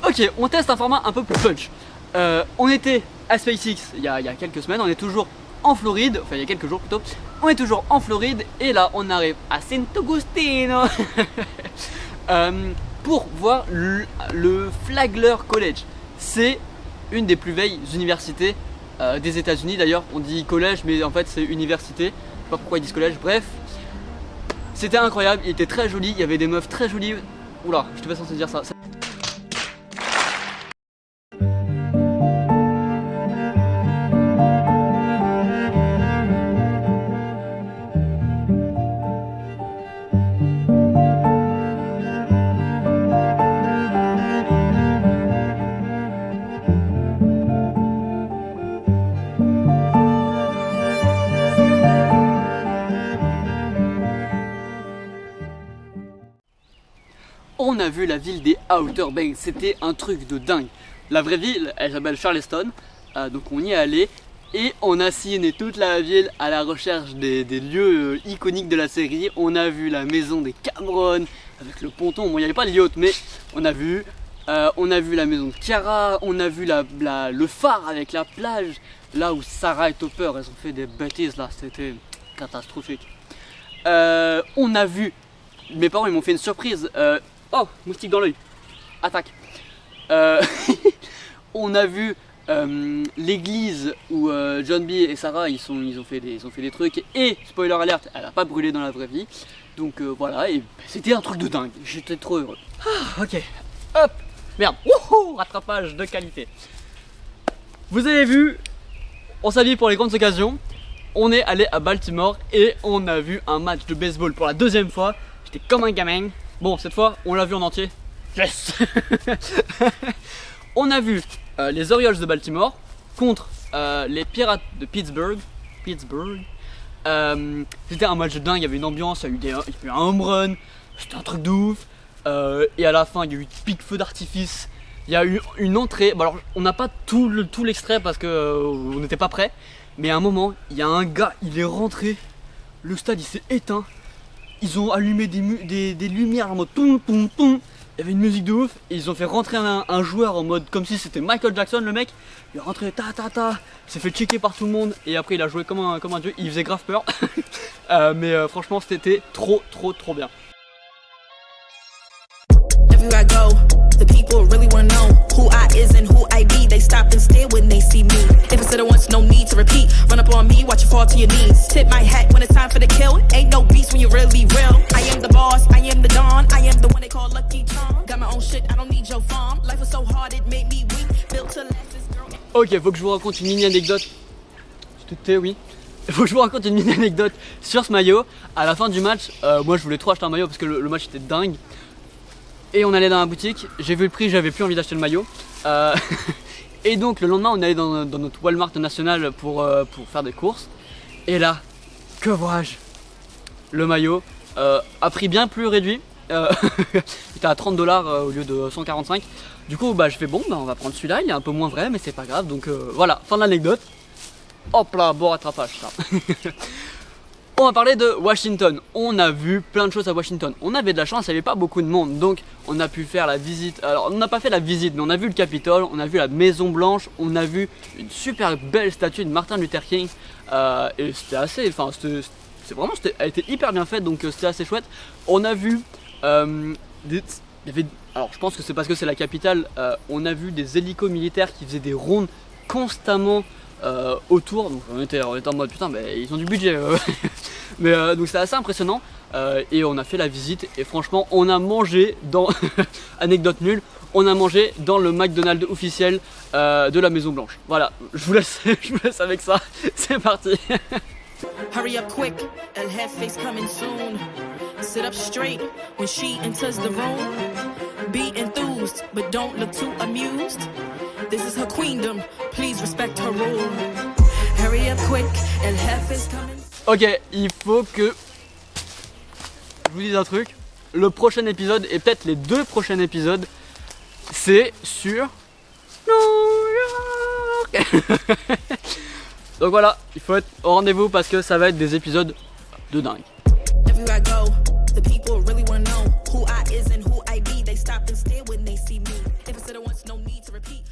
Ok, on teste un format un peu plus punch. On était à SpaceX il y a quelques semaines, on est toujours en Floride, enfin il y a quelques jours plutôt. On est toujours en Floride et là on arrive à Sant'Agostino pour voir le Flagler College. C'est une des plus vieilles universités des États-Unis. D'ailleurs on dit collège mais en fait c'est université. Je sais pas pourquoi ils disent collège, bref. C'était incroyable, il était très joli, il y avait des meufs très jolies. Oula, je n'étais pas censé dire ça. On a vu la ville des Outer Banks, c'était un truc de dingue. La vraie ville, elle s'appelle Charleston, donc on y est allé et on a sillonné toute la ville à la recherche des lieux iconiques de la série. On a vu la maison des Cameron avec le ponton, bon il n'y avait pas le yacht mais on a vu la maison de Kiara, on a vu le phare avec la plage, là où Sarah et Topper elles ont fait des bêtises là, c'était catastrophique. On a vu, mes parents ils m'ont fait une surprise. Oh, moustique dans l'œil. Attaque. On a vu l'église où John B et Sarah ils ont fait des trucs et spoiler alert, elle a pas brûlé dans la vraie vie. Donc voilà, et c'était un truc de dingue. J'étais trop heureux. Ah, ok. Hop. Merde. Wouhou, rattrapage de qualité. Vous avez vu, on s'habille pour les grandes occasions. On est allé à Baltimore et on a vu un match de baseball pour la deuxième fois. J'étais comme un gamin. Bon, cette fois, on l'a vu en entier. Yes. On a vu les Orioles de Baltimore contre les Pirates de Pittsburgh. C'était un match de dingue, il y avait une ambiance, il y a eu un home run, c'était un truc de ouf. Et à la fin, il y a eu pic feu d'artifice. Il y a eu une entrée. Bon, alors, on n'a pas tout l'extrait parce que on n'était pas prêt. Mais à un moment, il y a un gars, il est rentré. Le stade, il s'est éteint. Ils ont allumé des lumières en mode toum toum toum. Il y avait une musique de ouf et ils ont fait rentrer un joueur en mode comme si c'était Michael Jackson le mec. Il est rentré ta ta ta, il s'est fait checker par tout le monde et après il a joué comme un dieu, il faisait grave peur. Mais franchement c'était trop bien. Everywhere I go, the people really wanna know who I is and who I be. They stop and stare when they see me. If it's it once, no need to repeat. Run up on me, watch you fall to your knees. Tip my hat when it's time for the kill. Ain't no beast when you're really real. I am the boss, I am the don. I am the one they call Lucky Charm. Got my own shit, I don't need your farm. Life was so hard, it made me weak. Built to last this girl. Ok, faut que je vous raconte une mini anecdote. Oui. Faut que je vous raconte une mini anecdote sur ce maillot. À la fin du match, moi je voulais trop acheter un maillot parce que le match était dingue. Et on allait dans la boutique, j'ai vu le prix, j'avais plus envie d'acheter le maillot. Et donc le lendemain on allait dans notre Walmart national pour faire des courses. Et là, que vois-je? Le maillot à prix bien plus réduit. Il était à 30$ au lieu de 145. Du coup bah je fais bon, bah, on va prendre celui-là, il est un peu moins vrai mais c'est pas grave. Donc voilà, fin de l'anecdote. Hop là, bon rattrapage ça. On va parler de Washington. On a vu plein de choses à Washington. On avait de la chance, il n'y avait pas beaucoup de monde. Donc on a pu faire la visite. Alors on n'a pas fait la visite, mais on a vu le Capitole, on a vu la Maison Blanche, on a vu une super belle statue de Martin Luther King. Et c'était assez, enfin elle était hyper bien faite, donc c'était assez chouette. On a vu alors je pense que c'est parce que c'est la capitale, on a vu des hélicos militaires qui faisaient des rondes constamment autour, donc on était en mode putain mais ils ont du budget. Mais donc c'est assez impressionnant et on a fait la visite et franchement on a mangé dans anecdote nulle, on a mangé dans le McDonald's officiel de la Maison Blanche. Voilà, je vous laisse avec ça, c'est parti. Hurry up quick, El Jefe's coming soon. Sit up straight when she enters the room. Be enthused, but don't look too amused. This is her queendom, please respect her rule. Hurry up quick, El Jefe's coming. Ok, il faut que je vous dise un truc. Le prochain épisode, et peut-être les deux prochains épisodes, c'est sur New York. Donc voilà, il faut être au rendez-vous parce que ça va être des épisodes de dingue. Everywhere I go, the people really wanna know who I is and who I be. They stop and stare when they see me. no need to repeat.